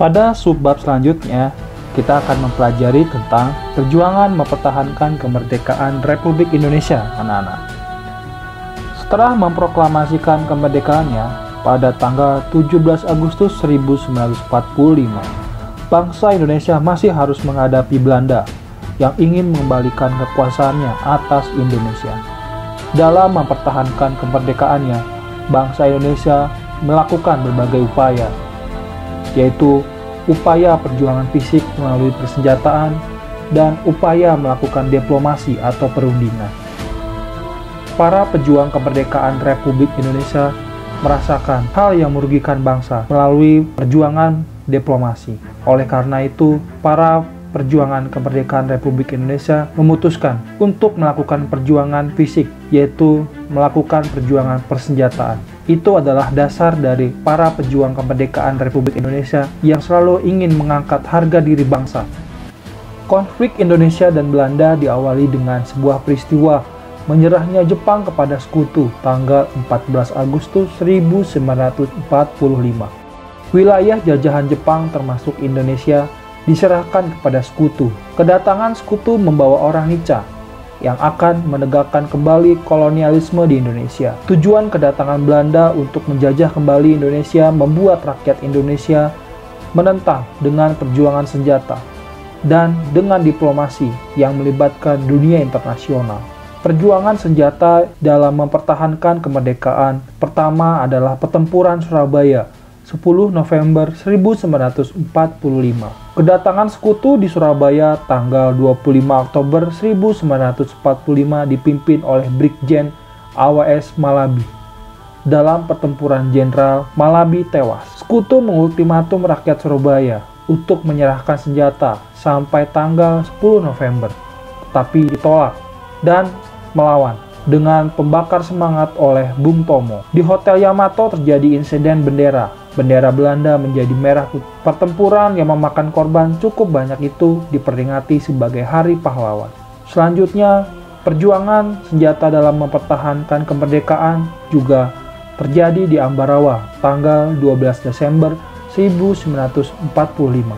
Pada subbab selanjutnya, kita akan mempelajari tentang perjuangan mempertahankan kemerdekaan Republik Indonesia, anak-anak. Setelah memproklamasikan kemerdekaannya pada tanggal 17 Agustus 1945, bangsa Indonesia masih harus menghadapi Belanda yang ingin mengembalikan kekuasaannya atas Indonesia. Dalam mempertahankan kemerdekaannya, bangsa Indonesia melakukan berbagai upaya, yaitu upaya perjuangan fisik melalui persenjataan dan upaya melakukan diplomasi atau perundingan. Para pejuang kemerdekaan Republik Indonesia merasakan hal yang merugikan bangsa melalui perjuangan diplomasi. Oleh karena itu, para perjuangan kemerdekaan Republik Indonesia memutuskan untuk melakukan perjuangan fisik, yaitu melakukan perjuangan persenjataan. Itu adalah dasar dari para pejuang kemerdekaan Republik Indonesia yang selalu ingin mengangkat harga diri bangsa. Konflik Indonesia dan Belanda diawali dengan sebuah peristiwa menyerahnya Jepang kepada sekutu tanggal 14 Agustus 1945. Wilayah jajahan Jepang termasuk Indonesia diserahkan kepada sekutu. Kedatangan sekutu membawa orang Nica yang akan menegakkan kembali kolonialisme di Indonesia. Tujuan kedatangan Belanda untuk menjajah kembali Indonesia membuat rakyat Indonesia menentang dengan perjuangan senjata dan dengan diplomasi yang melibatkan dunia internasional. Perjuangan senjata dalam mempertahankan kemerdekaan pertama adalah Pertempuran Surabaya 10 November 1945. Kedatangan sekutu di Surabaya tanggal 25 Oktober 1945 dipimpin oleh Brigjen AWS Malabi. Dalam pertempuran Jenderal Malabi tewas. Sekutu mengultimatum rakyat Surabaya untuk menyerahkan senjata sampai tanggal 10 November, tetapi ditolak dan melawan dengan pembakar semangat oleh Bung Tomo. Di Hotel Yamato terjadi insiden bendera Belanda menjadi merah putih. Pertempuran yang memakan korban cukup banyak itu diperingati sebagai Hari Pahlawan. Selanjutnya, perjuangan senjata dalam mempertahankan kemerdekaan juga terjadi di Ambarawa tanggal 12 Desember 1945.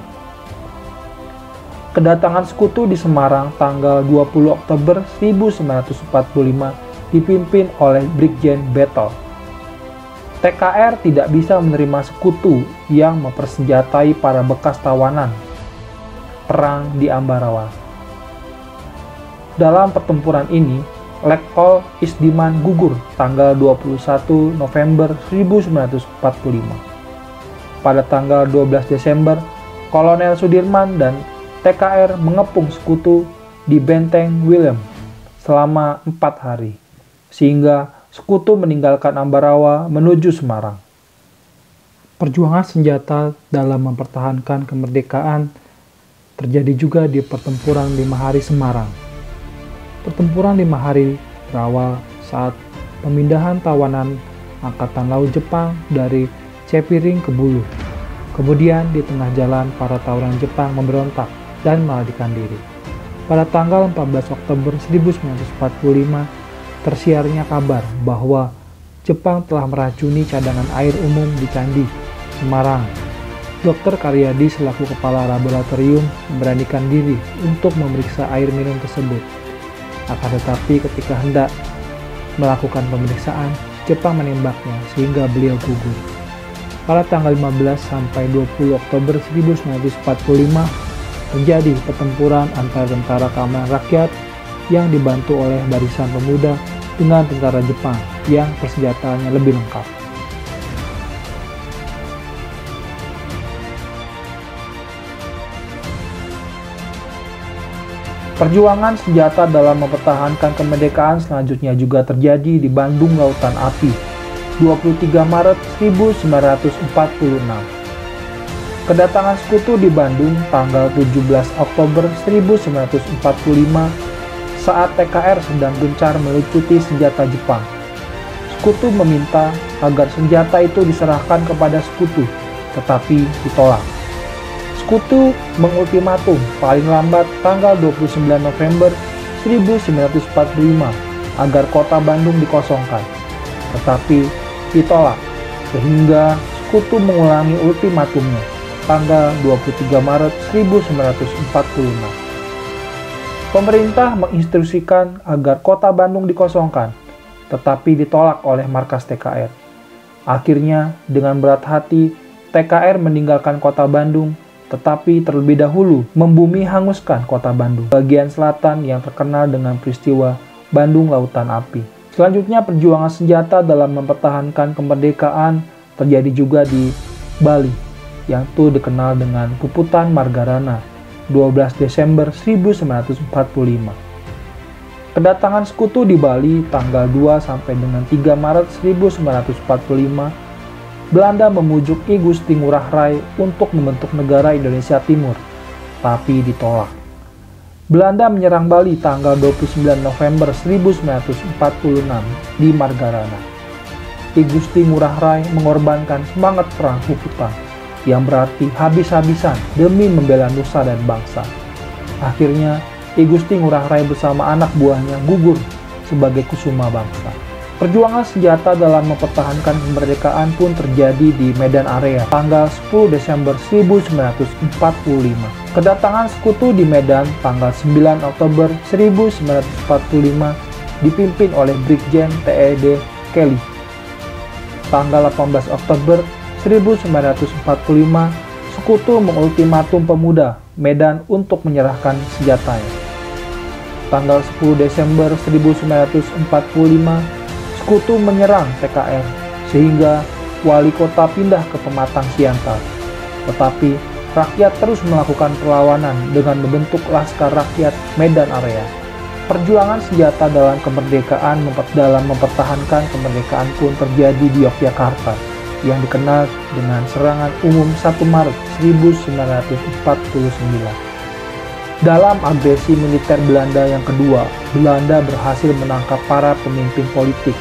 Kedatangan sekutu di Semarang tanggal 20 Oktober 1945 dipimpin oleh Brigjen Battle. TKR tidak bisa menerima sekutu yang mempersenjatai para bekas tawanan perang di Ambarawa. Dalam pertempuran ini, Letkol Isdiman gugur tanggal 21 November 1945. Pada tanggal 12 Desember, Kolonel Sudirman dan TKR mengepung sekutu di Benteng William selama 4 hari, sehingga sekutu meninggalkan Ambarawa menuju Semarang. Perjuangan senjata dalam mempertahankan kemerdekaan terjadi juga di Pertempuran 5 Hari Semarang. Pertempuran 5 Hari berawal saat pemindahan tawanan Angkatan Laut Jepang dari Cepiring ke Bulu. Kemudian di tengah jalan para tawanan Jepang memberontak dan melarikan diri. Pada tanggal 14 Oktober 1945, tersiarnya kabar bahwa Jepang telah meracuni cadangan air umum di Candi, Semarang. Dr. Karyadi selaku kepala laboratorium memberanikan diri untuk memeriksa air minum tersebut. Akan tetapi ketika hendak melakukan pemeriksaan, Jepang menembaknya sehingga beliau gugur. Pada tanggal 15 sampai 20 Oktober 1945 terjadi pertempuran antara tentara keamanan rakyat yang dibantu oleh barisan pemuda dengan tentara Jepang yang persenjataannya lebih lengkap. Perjuangan senjata dalam mempertahankan kemerdekaan selanjutnya juga terjadi di Bandung Lautan Api 23 Maret 1946. Kedatangan sekutu di Bandung tanggal 17 Oktober 1945 saat TKR sedang gencar melucuti senjata Jepang. Sekutu meminta agar senjata itu diserahkan kepada sekutu, tetapi ditolak. Sekutu mengultimatum paling lambat tanggal 29 November 1945 agar kota Bandung dikosongkan, tetapi ditolak, sehingga sekutu mengulangi ultimatumnya tanggal 23 Maret 1945. Pemerintah menginstruksikan agar kota Bandung dikosongkan, tetapi ditolak oleh markas TKR. Akhirnya, dengan berat hati, TKR meninggalkan kota Bandung, tetapi terlebih dahulu membumi hanguskan kota Bandung, bagian selatan yang terkenal dengan peristiwa Bandung Lautan Api. Selanjutnya, perjuangan senjata dalam mempertahankan kemerdekaan terjadi juga di Bali, yang itu dikenal dengan Puputan Margarana, 12 Desember 1945. Kedatangan sekutu di Bali tanggal 2 sampai dengan 3 Maret 1945, Belanda memujuk I Gusti Ngurah Rai untuk membentuk negara Indonesia Timur, tapi ditolak. Belanda menyerang Bali tanggal 29 November 1946 di Margarana. I Gusti Ngurah Rai mengorbankan semangat perang Puputan, yang berarti habis-habisan demi membela nusa dan bangsa. Akhirnya, I Gusti Ngurah Rai bersama anak buahnya gugur sebagai kusuma bangsa. Perjuangan senjata dalam mempertahankan kemerdekaan pun terjadi di Medan Area tanggal 10 Desember 1945. Kedatangan sekutu di Medan tanggal 9 Oktober 1945 dipimpin oleh Brigjen T.E.D. Kelly. Tanggal 18 Oktober 1945, sekutu mengultimatum pemuda Medan untuk menyerahkan senjatanya. Tanggal 10 Desember 1945, sekutu menyerang TKR sehingga wali kota pindah ke Pematang Siantar. Tetapi rakyat terus melakukan perlawanan dengan membentuk Laskar Rakyat Medan Area. Perjuangan senjata dalam kemerdekaan dalam mempertahankan kemerdekaan pun terjadi di Yogyakarta, yang dikenal dengan Serangan Umum 1 Maret 1949. Dalam agresi militer Belanda yang kedua, Belanda berhasil menangkap para pemimpin politik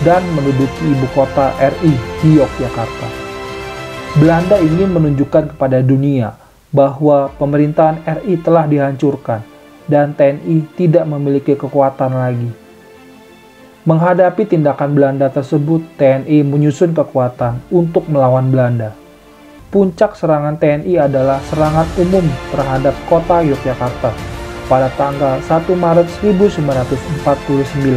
dan menduduki ibu kota RI di Yogyakarta. Belanda ingin menunjukkan kepada dunia bahwa pemerintahan RI telah dihancurkan dan TNI tidak memiliki kekuatan lagi. Menghadapi tindakan Belanda tersebut, TNI menyusun kekuatan untuk melawan Belanda. Puncak serangan TNI adalah serangan umum terhadap kota Yogyakarta pada tanggal 1 Maret 1949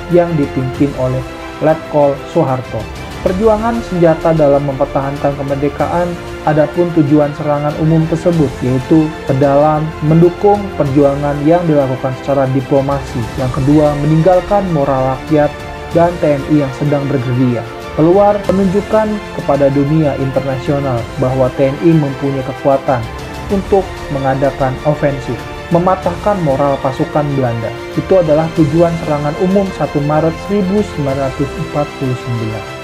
yang dipimpin oleh Letkol Soeharto. Perjuangan senjata dalam mempertahankan kemerdekaan, adapun tujuan serangan umum tersebut yaitu dalam mendukung perjuangan yang dilakukan secara diplomasi. Yang kedua, meninggalkan moral rakyat dan TNI yang sedang bergerilya. Keluar penunjukan kepada dunia internasional bahwa TNI mempunyai kekuatan untuk mengadakan ofensif, mematahkan moral pasukan Belanda. Itu adalah tujuan serangan umum 1 Maret 1949.